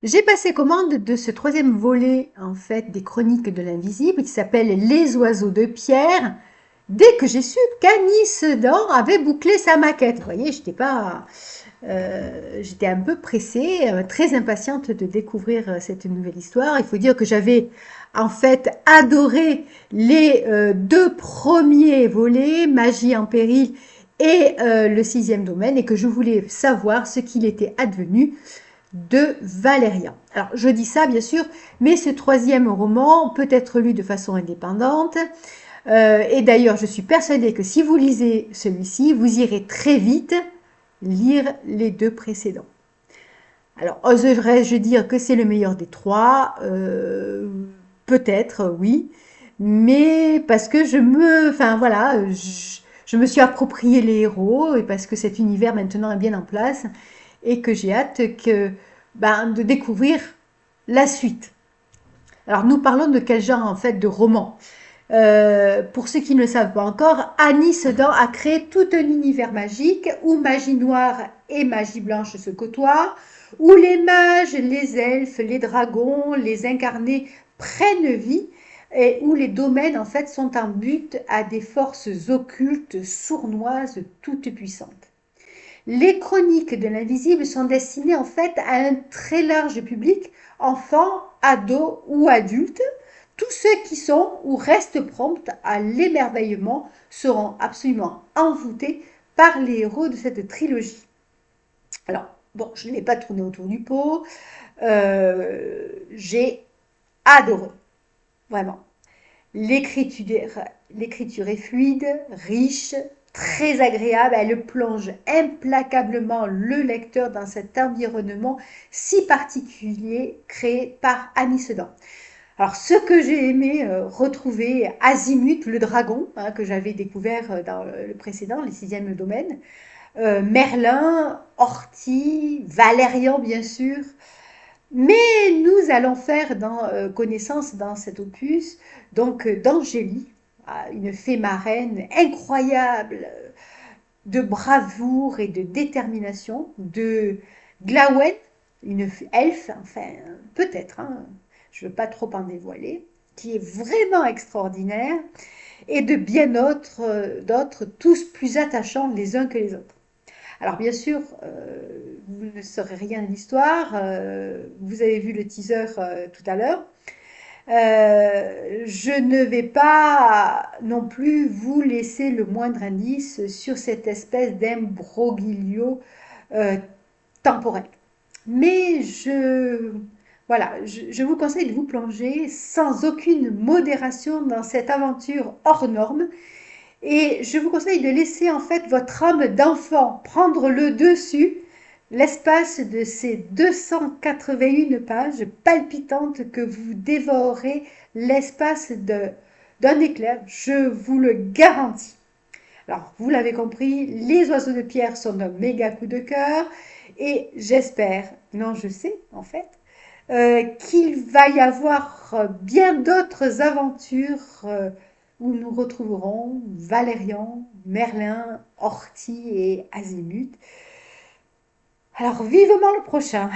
J'ai passé commande de ce troisième volet, en fait, des Chroniques de l'Invisible, qui s'appelle Les oiseaux de pierre, dès que j'ai su qu'Annie Sedan avait bouclé sa maquette. Vous voyez, j'étais un peu pressée, très impatiente de découvrir cette nouvelle histoire. Il faut dire que j'avais en fait adoré les deux premiers volets, Magie en péril et le sixième domaine, et que je voulais savoir ce qu'il était advenu de Valérian. Alors, je dis ça, bien sûr, mais ce troisième roman peut être lu de façon indépendante. Et d'ailleurs, je suis persuadée que si vous lisez celui-ci, vous irez très vite lire les deux précédents. Alors, oserais-je dire que c'est le meilleur des trois? Peut-être, oui. Mais parce que enfin voilà, je me suis approprié les héros et parce que cet univers maintenant est bien en place et que j'ai hâte de découvrir la suite. Alors nous parlons de quel genre en fait de roman? Pour ceux qui ne le savent pas encore, Annie Sedan a créé tout un univers magique où magie noire et magie blanche se côtoient, où les mages, les elfes, les dragons, les incarnés prennent vie et où les domaines en fait sont en but à des forces occultes, sournoises, toutes puissantes. Les chroniques de l'invisible sont destinées en fait à un très large public, enfants, ados ou adultes. Tous ceux qui sont ou restent prompts à l'émerveillement seront absolument envoûtés par les héros de cette trilogie. Alors, bon, je ne l'ai pas tourné autour du pot. J'ai adoré, vraiment. L'écriture est fluide, riche, très agréable. Elle plonge implacablement le lecteur dans cet environnement si particulier créé par Annie Sedan. Alors, ce que j'ai aimé retrouver, Azimut, le dragon, hein, que j'avais découvert dans le précédent, les sixièmes domaines, Merlin, Horty, Valérian, bien sûr, mais nous allons faire connaissance dans cet opus donc d'Angélie, une fée marraine incroyable de bravoure et de détermination, de Glawen, une elfe, enfin peut-être, hein, je ne veux pas trop en dévoiler, qui est vraiment extraordinaire, et de bien d'autres, tous plus attachants les uns que les autres. Alors bien sûr, vous ne saurez rien de l'histoire, vous avez vu le teaser tout à l'heure. Je ne vais pas non plus vous laisser le moindre indice sur cette espèce d'imbroglio euh, temporel. Mais je vous conseille de vous plonger sans aucune modération dans cette aventure hors norme et je vous conseille de laisser en fait votre âme d'enfant prendre le dessus l'espace de ces 281 pages palpitantes que vous dévorerez l'espace d'un éclair, je vous le garantis. Alors, vous l'avez compris, les oiseaux de pierre sont un méga coup de cœur et j'espère, non je sais en fait, qu'il va y avoir bien d'autres aventures où nous retrouverons Valérian, Merlin, Horty et Azimut. Alors vivement le prochain.